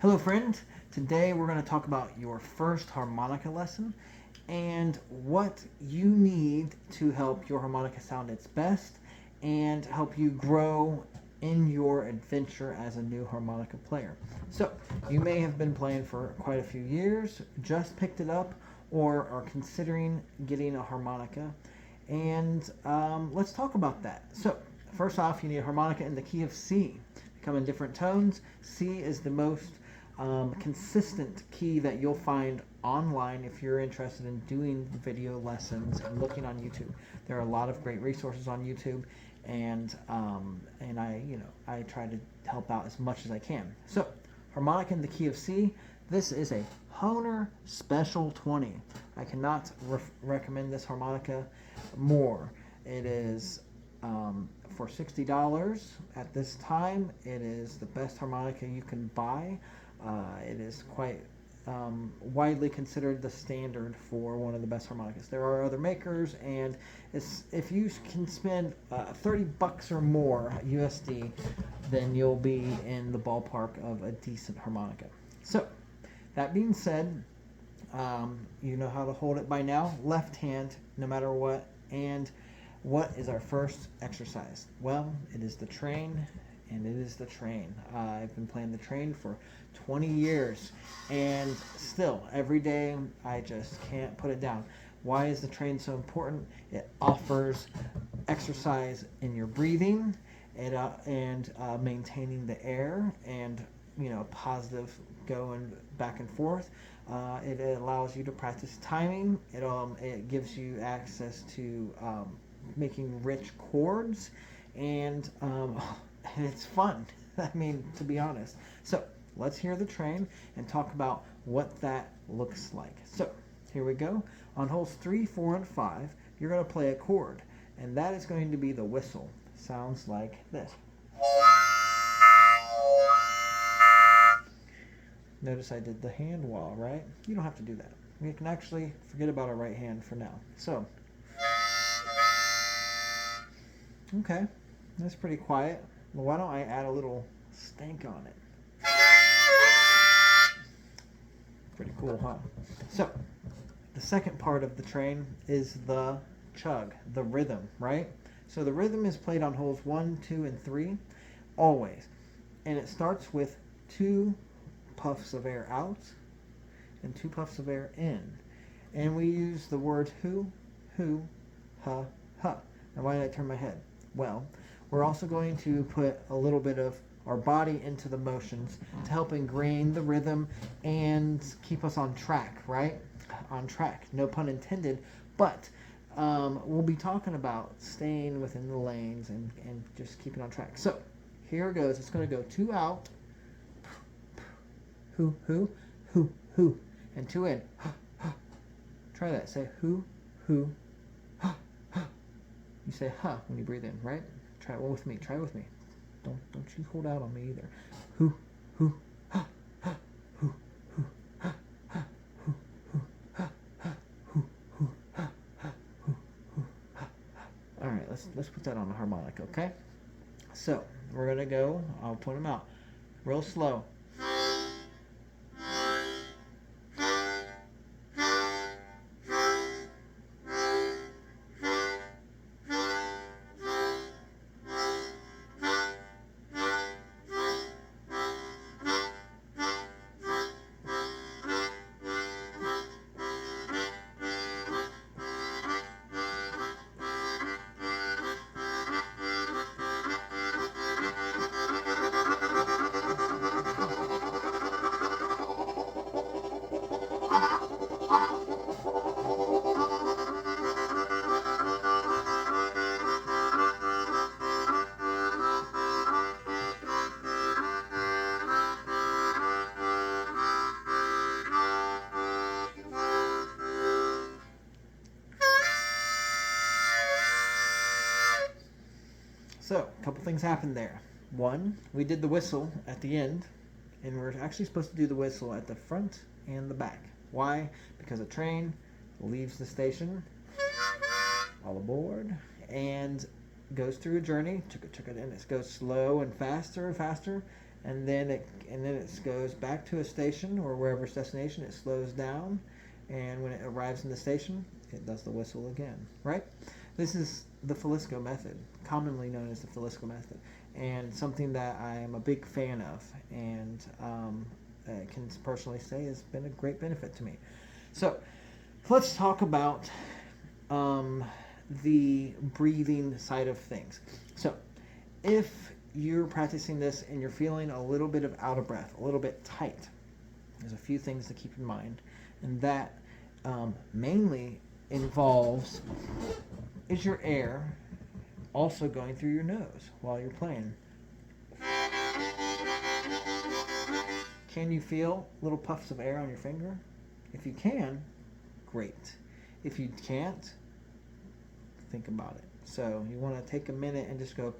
Hello friend, today we're going to talk about your first harmonica lesson and what you need to help your harmonica sound its best and help you grow in your adventure as a new harmonica player. So, you may have been playing for quite a few years, just picked it up, or are considering getting a harmonica. And let's talk about that. So, first off, you need a harmonica in the key of C. They come in different tones. C is the most consistent key that you'll find online if you're interested in doing video lessons and looking on YouTube. There are a lot of great resources on YouTube, and I try to help out as much as I can. So, harmonica in the key of C. This is a Hohner Special 20. I cannot recommend this harmonica more. It is for $60 at this time. It is the best harmonica you can buy. It is quite widely considered the standard for one of the best harmonicas. There are other makers, and if you can spend $30 or more USD, then you'll be in the ballpark of a decent harmonica. So, that being said, you know how to hold it by now. Left hand, no matter what. And what is our first exercise? Well, it is the train, and it is the train. I've been playing the train for 20 years, and still, every day, I just can't put it down. Why is the train so important? It offers exercise in your breathing and maintaining the air and, positive going back and forth. It allows you to practice timing. It gives you access to making rich chords, and it's fun. I mean, to be honest. So let's hear the train and talk about what that looks like. So here we go. On holes 3, 4, and 5, you're going to play a chord, and that is going to be the whistle. Sounds like this. Notice I did the hand wah, right? You don't have to do that. We can actually forget about our right hand for now. So, okay, that's pretty quiet. Well, why don't I add a little stank on it? Pretty cool, huh? So, the second part of the train is the chug, the rhythm, right? So the rhythm is played on holes 1, 2, and 3, always. And it starts with 2 puffs of air out and 2 puffs of air in. And we use the word who, ha, ha. Now why did I turn my head? Well, we're also going to put a little bit of our body into the motions to help ingrain the rhythm and keep us on track, right? On track, no pun intended, but we'll be talking about staying within the lanes and just keeping on track. So, here it goes. It's going to go 2 out, who, and 2 in. Try that. Say who, you say huh when you breathe in, right? Try it with me. Try it with me. Don't you hold out on me either. Who, who, All right, let's put that on the harmonica, okay? So we're gonna go. I'll point them out real slow. So, a couple things happened there. One, we did the whistle at the end, and we're actually supposed to do the whistle at the front and the back. Why? Because a train leaves the station, all aboard, and goes through a journey, and it goes slow and faster, and then it goes back to a station or wherever its destination. It slows down, and when it arrives in the station, it does the whistle again. Right? This is the Falisco method, commonly known as the Falisco method, and something that I am a big fan of, and I can personally say has been a great benefit to me. So let's talk about the breathing side of things. So if you're practicing this and you're feeling a little bit of out of breath, a little bit tight, there's a few things to keep in mind, and that mainly involves, is your air also going through your nose while you're playing? Can you feel little puffs of air on your finger? If you can, great. If you can't, think about it. So you want to take a minute and just go.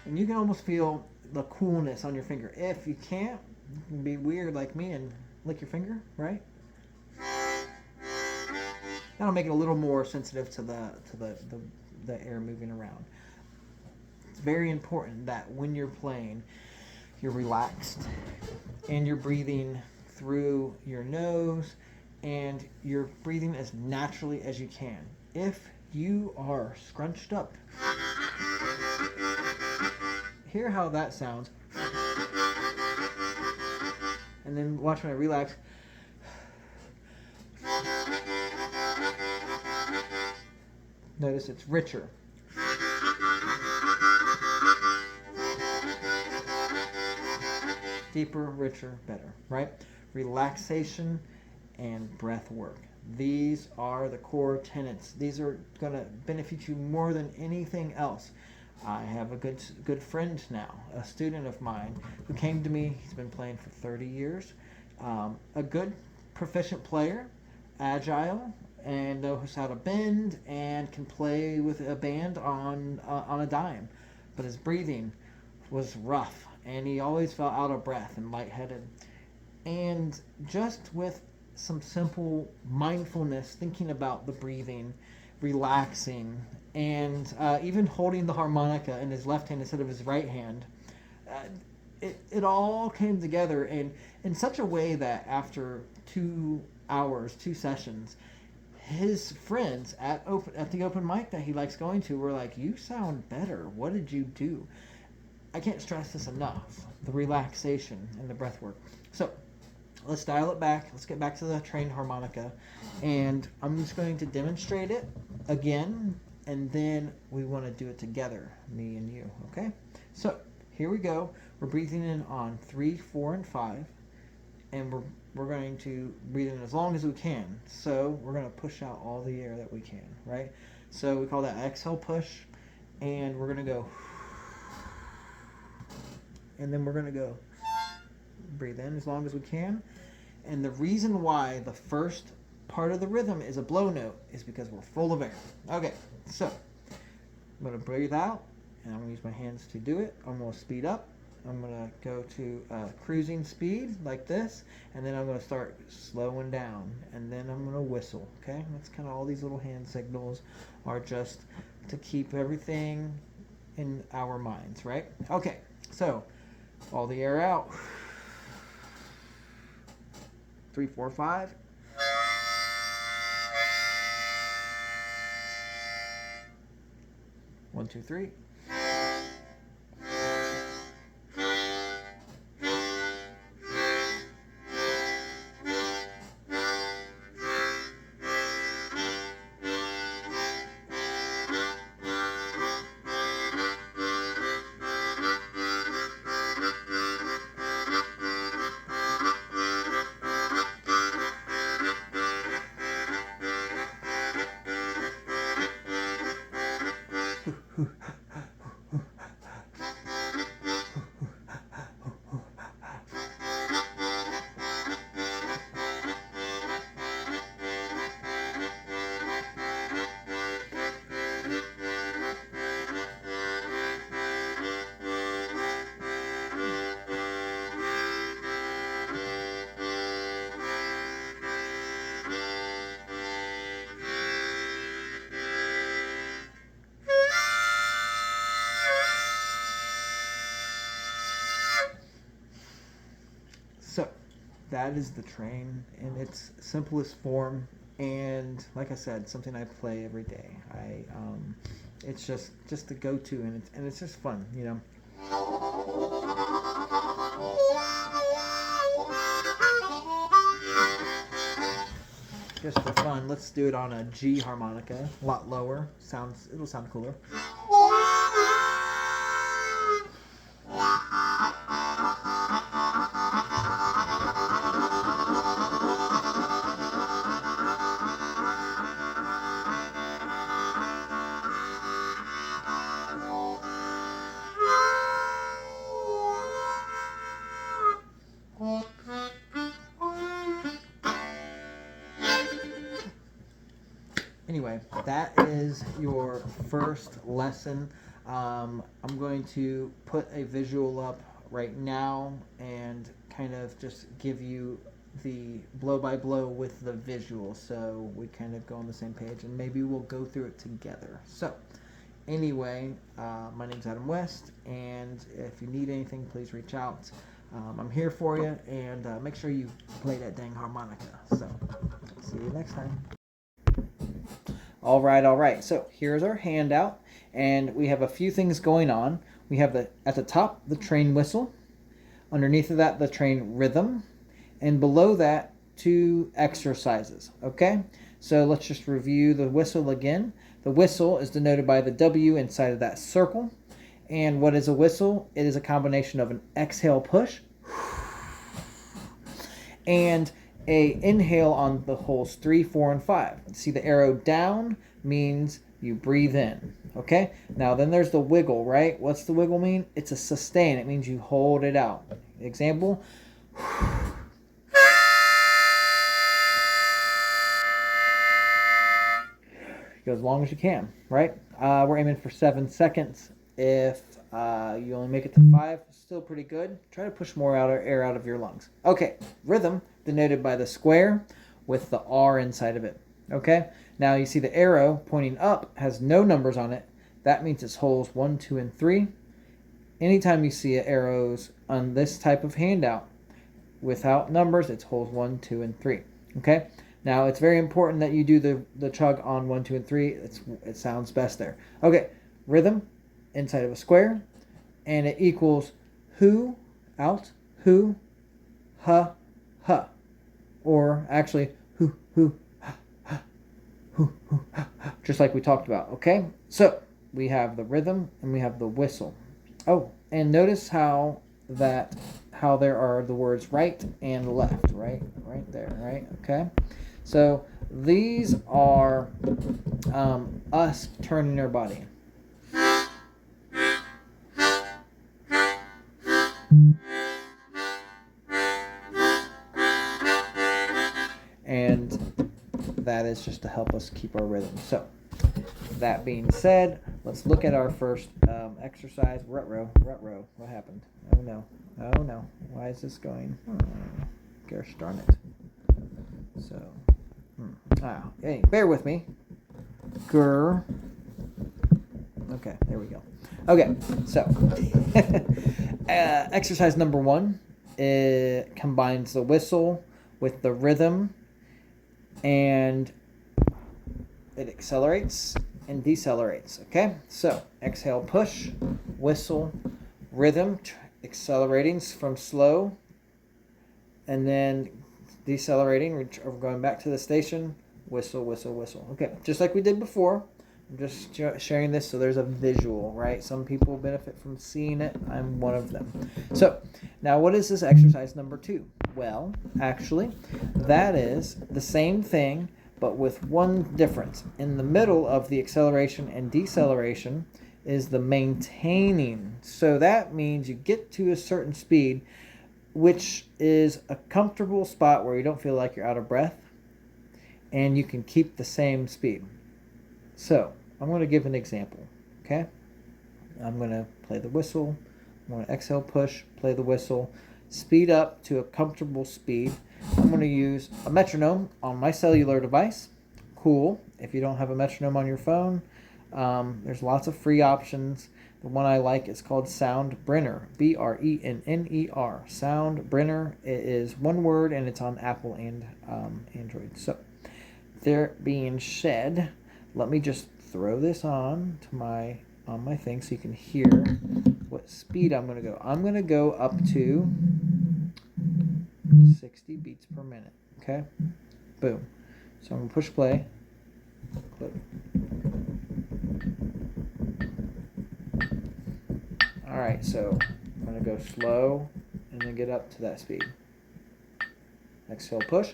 And you can almost feel the coolness on your finger. If you can't, you can be weird like me and lick your finger, right? That'll make it a little more sensitive to the air moving around. It's very important that when you're playing, you're relaxed and you're breathing through your nose and you're breathing as naturally as you can. If you are scrunched up, hear how that sounds. And then watch when I relax. Notice it's richer. Deeper, richer, better, right? Relaxation and breath work. These are the core tenets. These are going to benefit you more than anything else. I have a good friend now, a student of mine who came to me. He's been playing for 30 years. A good, proficient player, agile, and knows how to bend and can play with a band on a dime. But his breathing was rough, and he always felt out of breath and lightheaded. And just with some simple mindfulness, thinking about the breathing, relaxing, and even holding the harmonica in his left hand instead of his right hand, it all came together in such a way that after 2 hours, 2 sessions, his friends at the open mic that he likes going to were like, "You sound better. What did you do?" I can't stress this enough, the relaxation and the breath work. So let's dial it back. Let's get back to the trained harmonica. And I'm just going to demonstrate it again, and then we want to do it together, me and you, okay? So here we go. We're breathing in on 3, 4, and 5, and we're going to breathe in as long as we can. So we're going to push out all the air that we can, right? So we call that exhale push, and we're going to go, and then we're going to go breathe in as long as we can. And the reason why the first part of the rhythm is a blow note is because we're full of air. Okay, so I'm going to breathe out, and I'm going to use my hands to do it. I'm going to speed up. I'm going to go to cruising speed like this, and then I'm going to start slowing down, and then I'm going to whistle, okay? That's kind of all these little hand signals are just to keep everything in our minds, right? Okay, so all the air out. 3, 4, 5. One, two, three. that is the train in its simplest form, and like I said, something I play every day. It's just a go-to, and it's just fun, you know. Just for fun, let's do it on a G harmonica, a lot lower. It'll sound cooler. Anyway, that is your first lesson. I'm going to put a visual up right now and kind of just give you the blow by blow with the visual so we kind of go on the same page, and maybe we'll go through it together. So anyway, my name's Adam West, and if you need anything, please reach out. I'm here for you, and make sure you play that dang harmonica. So see you next time. All right. So here's our handout, and we have a few things going on. We have at the top the train whistle, underneath of that the train rhythm, and below that 2 exercises. Okay, so let's just review the whistle again. The whistle is denoted by the W inside of that circle. And what is a whistle? It is a combination of an exhale push and a inhale on the holes 3, 4, and 5. See the arrow down means you breathe in. Okay? Now then there's the wiggle, right? What's the wiggle mean? It's a sustain. It means you hold it out. Example. Go as long as you can, right? We're aiming for 7 seconds. If you only make it to 5, still pretty good. Try to push more air out of your lungs. Okay, rhythm denoted by the square with the R inside of it. Okay, now you see the arrow pointing up has no numbers on it. That means it's holes 1, 2, and 3. Anytime you see arrows on this type of handout without numbers, it's holes 1, 2, and 3. Okay, now it's very important that you do the chug on 1, 2, and 3. It sounds best there. Okay, rhythm inside of a square, and it equals who out, who, ha, ha, or actually who, ha, ha, who, ha, ha, just like we talked about. Okay, so we have the rhythm and we have the whistle. Oh, and notice how there are the words right and left, right there, right? Okay, so these are us turning our body. And that is just to help us keep our rhythm. So that being said, let's look at our first exercise. Rut row. What happened? Oh no. Why is this going? Gosh darn it. So hey, bear with me. Grr. Okay, there we go. Okay, so exercise number 1, it combines the whistle with the rhythm, and it accelerates and decelerates. Okay, so exhale push, whistle, rhythm, accelerating from slow, and then decelerating, we're going back to the station, whistle. Okay, just like we did before. I'm just sharing this so there's a visual, right? Some people benefit from seeing it. I'm one of them. So now what is this exercise number 2? Well, actually, that is the same thing, but with one difference. In the middle of the acceleration and deceleration is the maintaining. So that means you get to a certain speed, which is a comfortable spot where you don't feel like you're out of breath, and you can keep the same speed. So I'm going to give an example, okay? I'm going to play the whistle. I'm going to exhale, push, play the whistle, speed up to a comfortable speed. I'm going to use a metronome on my cellular device. Cool. If you don't have a metronome on your phone, there's lots of free options. The one I like is called Soundbrenner, Brenner, Soundbrenner. It is one word, and it's on Apple and Android. So, there being said, let me just throw this on my thing so you can hear what speed I'm going to go. I'm going to go up to 60 beats per minute. Okay, boom. So I'm going to push play. Click. All right, so I'm going to go slow and then get up to that speed. Exhale, push.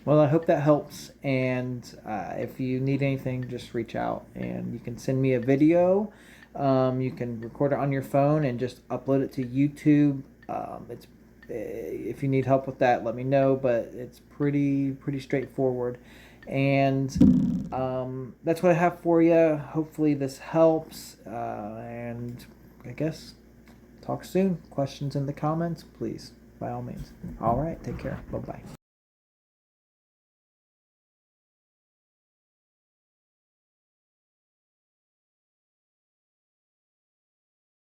Well, I hope that helps, and if you need anything, just reach out, and you can send me a video. You can record it on your phone and just upload it to YouTube. It's if you need help with that, let me know, but it's pretty straightforward, and that's what I have for you. Hopefully this helps, and I guess talk soon. Questions in the comments, please, by all means. All right, take care. Bye-bye.